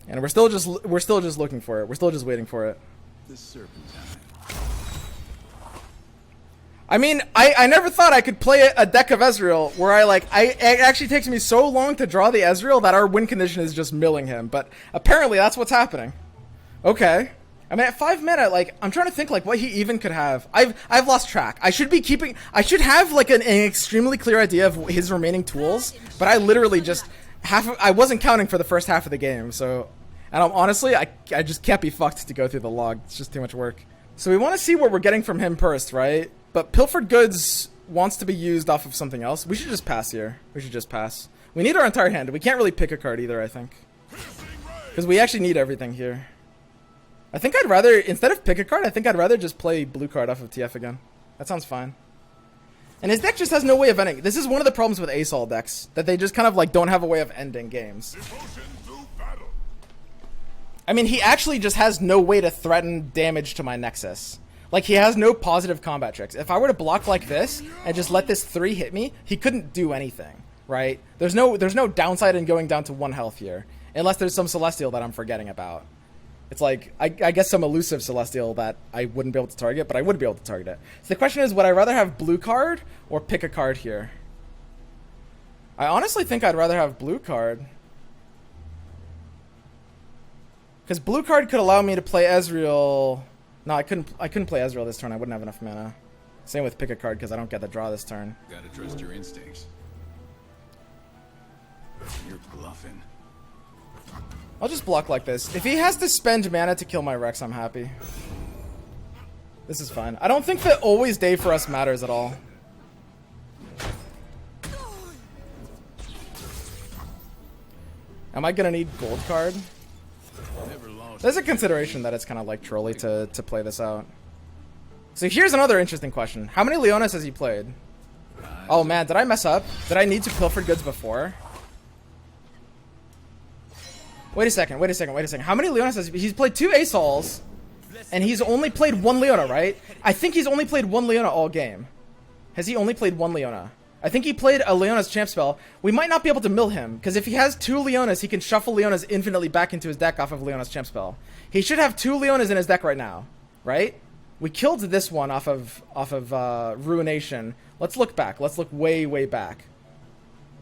And we're still just looking for it. We're still just waiting for it. I mean, I never thought I could play a deck of Ezreal where it actually takes me so long to draw the Ezreal that our win condition is just milling him. But apparently that's what's happening. Okay. I mean, at 5 mana, like, I'm trying to think, like, what he even could have. I've lost track. I should have, like, an extremely clear idea of his remaining tools, but I literally just, I wasn't counting for the first half of the game, so, and honestly, I just can't be fucked to go through the log. It's just too much work. So we want to see what we're getting from him first, right? But Pilfered Goods wants to be used off of something else. We should just pass here. We should just pass. We need our entire hand. We can't really pick a card either, I think. Because we actually need everything here. I think I'd rather, instead of pick a card, I think I'd rather just play blue card off of TF again. That sounds fine. And his deck just has no way of ending. This is one of the problems with ASOL decks, that they just kind of like don't have a way of ending games. I mean, he actually just has no way to threaten damage to my Nexus. Like, he has no positive combat tricks. If I were to block like this and just let this 3 hit me, he couldn't do anything, right? There's no downside in going down to 1 health here, unless there's some Celestial that I'm forgetting about. It's like, I guess some elusive Celestial that I wouldn't be able to target, but I would be able to target it. So the question is, would I rather have blue card or pick a card here? I honestly think I'd rather have blue card. Because blue card could allow me to play Ezreal. No, I couldn't play Ezreal this turn. I wouldn't have enough mana. Same with pick a card because I don't get the draw this turn. Gotta trust your instincts. You're bluffing. I'll just block like this. If he has to spend mana to kill my Rex, I'm happy. This is fine. I don't think that always day for us matters at all. Am I gonna need gold card? There's a consideration that it's kind of like trolly to play this out. So here's another interesting question. How many Leonas has he played? Oh man, did I mess up? Did I need to pilfer goods before? Wait a second. How many Leonas has he's played 2 Asols, and he's only played 1 Leona, right? I think he's only played 1 Leona all game. Has he only played 1 Leona? I think he played a Leona's champ spell. We might not be able to mill him, because if he has 2 Leonas, he can shuffle Leonas infinitely back into his deck off of Leona's champ spell. He should have 2 Leonas in his deck right now, right? We killed this one off of Ruination. Let's look back. Let's look way, way back.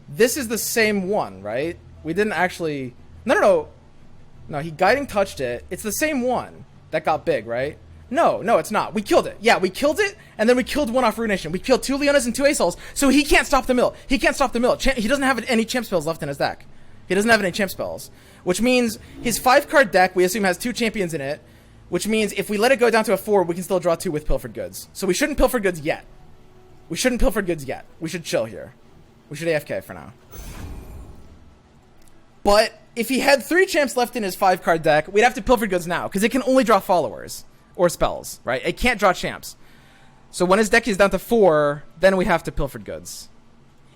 This is the same one, right? We didn't actually... No, he guiding touched it. It's the same one that got big, right? No, it's not. We killed it. Yeah, we killed it, and then we killed one off Ruination. We killed 2 Leonas and 2 Asols, so he can't stop the mill. He doesn't have any champ spells left in his deck. He doesn't have any champ spells, which means his 5-card deck, we assume, has 2 champions in it, which means if we let it go down to a 4, we can still draw 2 with pilfered goods. So we shouldn't pilfer goods yet. We should chill here. We should AFK for now. But if he had 3 champs left in his 5-card deck, we'd have to pilfer goods now, because it can only draw followers or spells, right? It can't draw champs. So when his deck is down to 4, then we have to pilfered goods.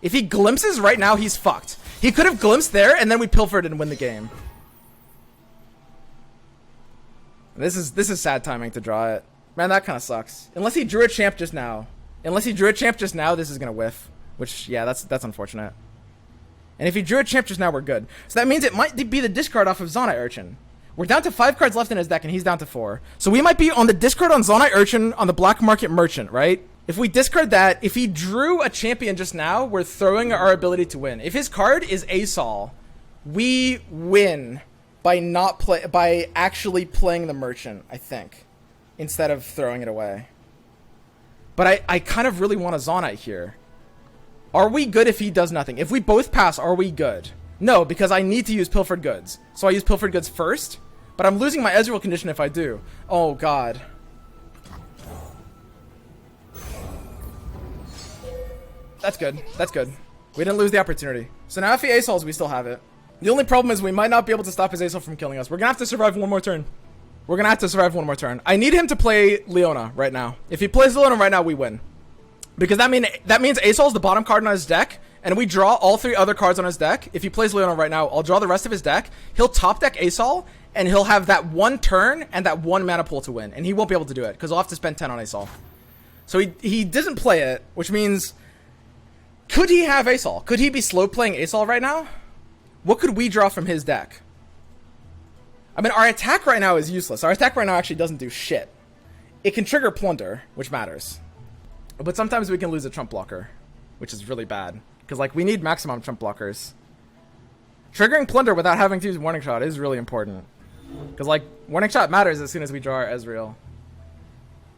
If he glimpses right now, he's fucked. He could have glimpsed there, and then we pilfered and win the game. This is sad timing to draw it. Man, that kind of sucks. Unless he drew a champ just now. This is gonna whiff. Which, yeah, that's unfortunate. And if he drew a champ just now, we're good. So that means it might be the discard off of Zonai Urchin. We're down to 5 cards left in his deck, and he's down to 4. So we might be on the discard on Zonai Urchin on the Black Market Merchant, right? If we discard that, if he drew a champion just now, we're throwing our ability to win. If his card is Asol, we win by actually playing the Merchant, I think, instead of throwing it away. But I kind of really want a Zonai here. Are we good if he does nothing? If we both pass, are we good? No, because I need to use pilfered goods. So I use pilfered goods first, but I'm losing my Ezreal condition if I do. Oh god. That's good. We didn't lose the opportunity. So now if he Asols, we still have it. The only problem is we might not be able to stop his Asol from killing us. We're gonna have to survive one more turn. I need him to play Leona right now. If he plays Leona right now, we win. Because that means Asol's the bottom card on his deck, and we draw all 3 other cards on his deck. If he plays Leona right now, I'll draw the rest of his deck. He'll top deck Asol, and he'll have that 1 turn and that 1 mana pool to win. And he won't be able to do it, because he'll have to spend 10 on Asol. So he doesn't play it, which means... Could he have Asol? Could he be slow playing Asol right now? What could we draw from his deck? I mean, our attack right now is useless. Our attack right now actually doesn't do shit. It can trigger Plunder, which matters. But sometimes we can lose a Trump blocker, which is really bad. Because, like, we need maximum Trump blockers. Triggering Plunder without having to use Warning Shot is really important. Because, like, Warning Shot matters as soon as we draw our Ezreal.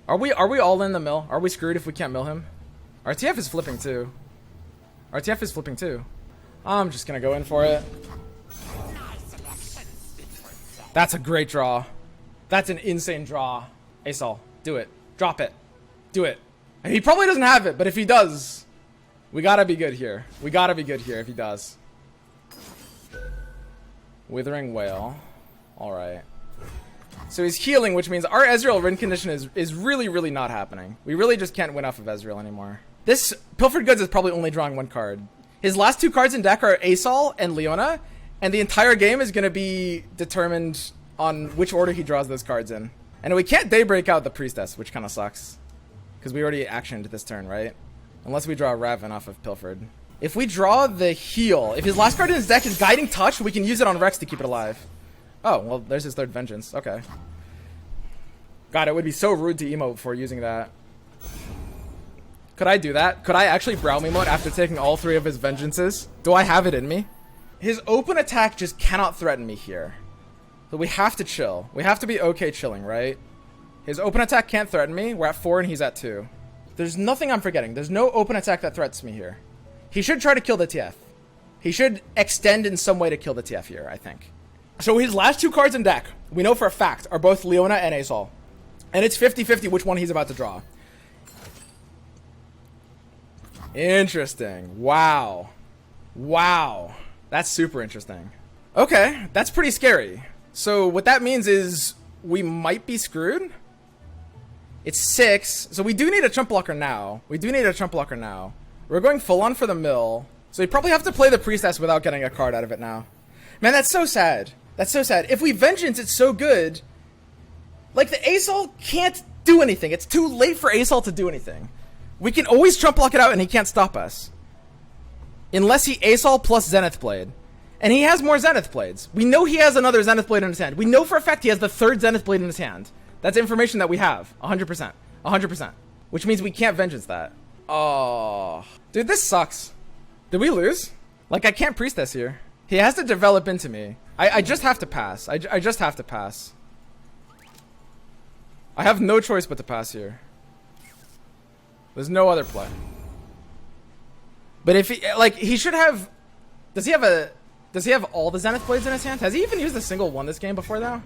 Are we all in the mill? Are we screwed if we can't mill him? Our TF is flipping too. I'm just gonna go in for it. That's a great draw. That's an insane draw. Asol, do it. Drop it. Do it. And he probably doesn't have it, but if he does, we gotta be good here. If he does. Withering Wail. Alright. So he's healing, which means our Ezreal win condition is really, really not happening. We really just can't win off of Ezreal anymore. This Pilfered Goods is probably only drawing 1 card. His last 2 cards in deck are Asol and Leona, and the entire game is going to be determined on which order he draws those cards in. And we can't Daybreak out the Priestess, which kind of sucks. Because we already actioned this turn, right? Unless we draw Raven off of Pilfered. If we draw the heal, if his last card in his deck is Guiding Touch, we can use it on Rex to keep it alive. Oh, well, there's his third vengeance. Okay. God, it would be so rude to emote before using that. Could I do that? Could I actually brow emote after taking all 3 of his vengeances? Do I have it in me? His open attack just cannot threaten me here. So we have to chill. We have to be okay chilling, right? His open attack can't threaten me. We're at 4 and he's at 2. There's nothing I'm forgetting. There's no open attack that threatens me here. He should try to kill the TF. He should extend in some way to kill the TF here, I think. So his last 2 cards in deck, we know for a fact, are both Leona and Azal. And it's 50-50 which one he's about to draw. Interesting. Wow. Wow. That's super interesting. Okay, that's pretty scary. So what that means is we might be screwed. It's 6. So we do need a chump blocker now. We're going full on for the mill. So we probably have to play the priestess without getting a card out of it now. Man, that's so sad. That's so sad. If we vengeance, it's so good. Like, the Azal can't do anything. It's too late for Azal to do anything. We can always chump block it out and he can't stop us. Unless he Azal plus Zenith Blade. And he has more Zenith Blades. We know he has another Zenith Blade in his hand. We know for a fact he has the 3rd Zenith Blade in his hand. That's information that we have. 100%. 100%. Which means we can't vengeance that. Oh. Dude, this sucks. Did we lose? Like, I can't priestess here. He has to develop into me. I just have to pass. I just have to pass. I have no choice but to pass here. There's no other play. But if he, like, he should have... Does he have all the Zenith Blades in his hand? Has he even used a single one this game before, though?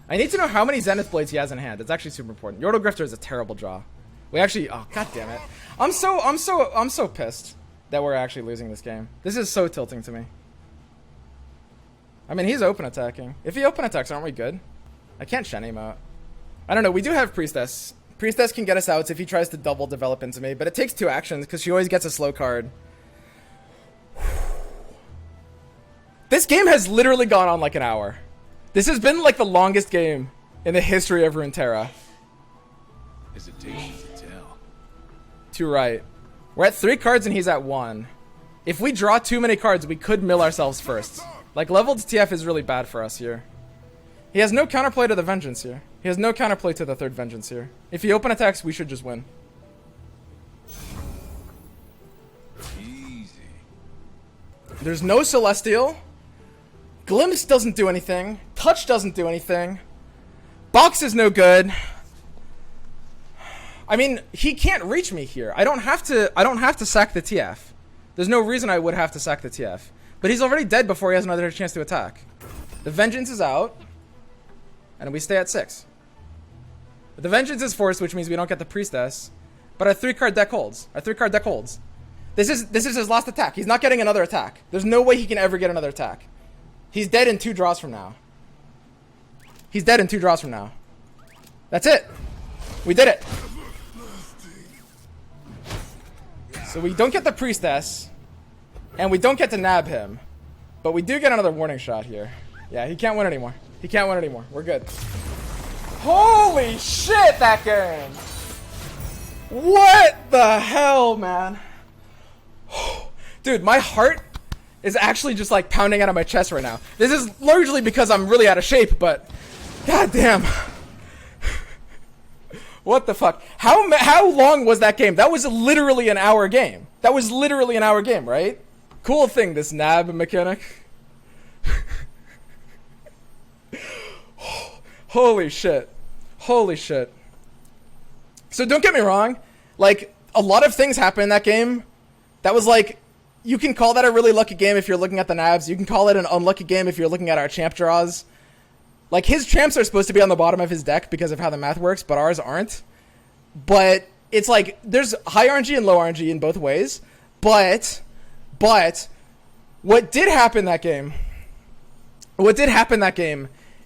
I need to know how many Zenith Blades he has in hand. It's actually super important. Yordle Grifter is a terrible draw. We actually... Oh, god damn it. I'm so pissed that we're actually losing this game. This is so tilting to me. I mean, he's open attacking. If he open attacks, aren't we good? I can't Shen him out. I don't know. We do have Priestess. Priestess can get us out if he tries to double develop into me, but it takes 2 actions because she always gets a slow card. This game has literally gone on like an hour. This has been like the longest game in the history of Runeterra. Hesitation to tell. Too right. We're at 3 cards and he's at 1. If we draw too many cards, we could mill ourselves first. Like, leveled TF is really bad for us here. He has no counterplay to the Vengeance here. He has no counterplay to the 3rd Vengeance here. If he open attacks, we should just win. Easy. There's no Celestial. Glimpse doesn't do anything. Touch doesn't do anything. Box is no good. I mean, he can't reach me here. I don't have to sack the TF. There's no reason I would have to sack the TF. But he's already dead before he has another chance to attack. The Vengeance is out. And we stay at 6. But the Vengeance is forced, which means we don't get the Priestess. But our 3-card deck holds. This is his last attack. He's not getting another attack. There's no way he can ever get another attack. He's dead in 2 draws from now. That's it. We did it. So we don't get the Priestess. And we don't get to nab him. But we do get another warning shot here. Yeah, he can't win anymore. We're good. Holy shit, that game! What the hell, man? Dude, my heart is actually just like pounding out of my chest right now. This is largely because I'm really out of shape, but goddamn. What the fuck? How long was that game? That was literally an hour game. Right? Cool thing, this nab mechanic. Holy shit. So don't get me wrong. Like, a lot of things happened in that game. That was like, you can call that a really lucky game if you're looking at the nabs. You can call it an unlucky game if you're looking at our champ draws. Like, his champs are supposed to be on the bottom of his deck because of how the math works, but ours aren't. But it's like, there's high RNG and low RNG in both ways. But what did happen that game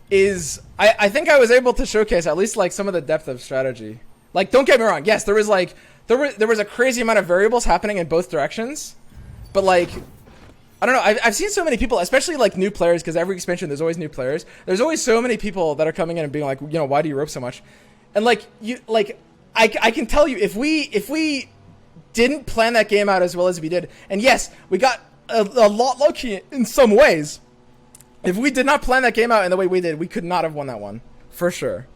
is I think I was able to showcase at least like some of the depth of strategy. Like, don't get me wrong. Yes, there was like there was a crazy amount of variables happening in both directions. But like, I don't know. I've seen so many people, especially like new players, because every expansion there's always new players. There's always so many people that are coming in and being like, you know, why do you rope so much? And like I can tell you, if we didn't plan that game out as well as we did, and yes, we got a lot lucky in some ways. If we did not plan that game out in the way we did, we could not have won that one. For sure.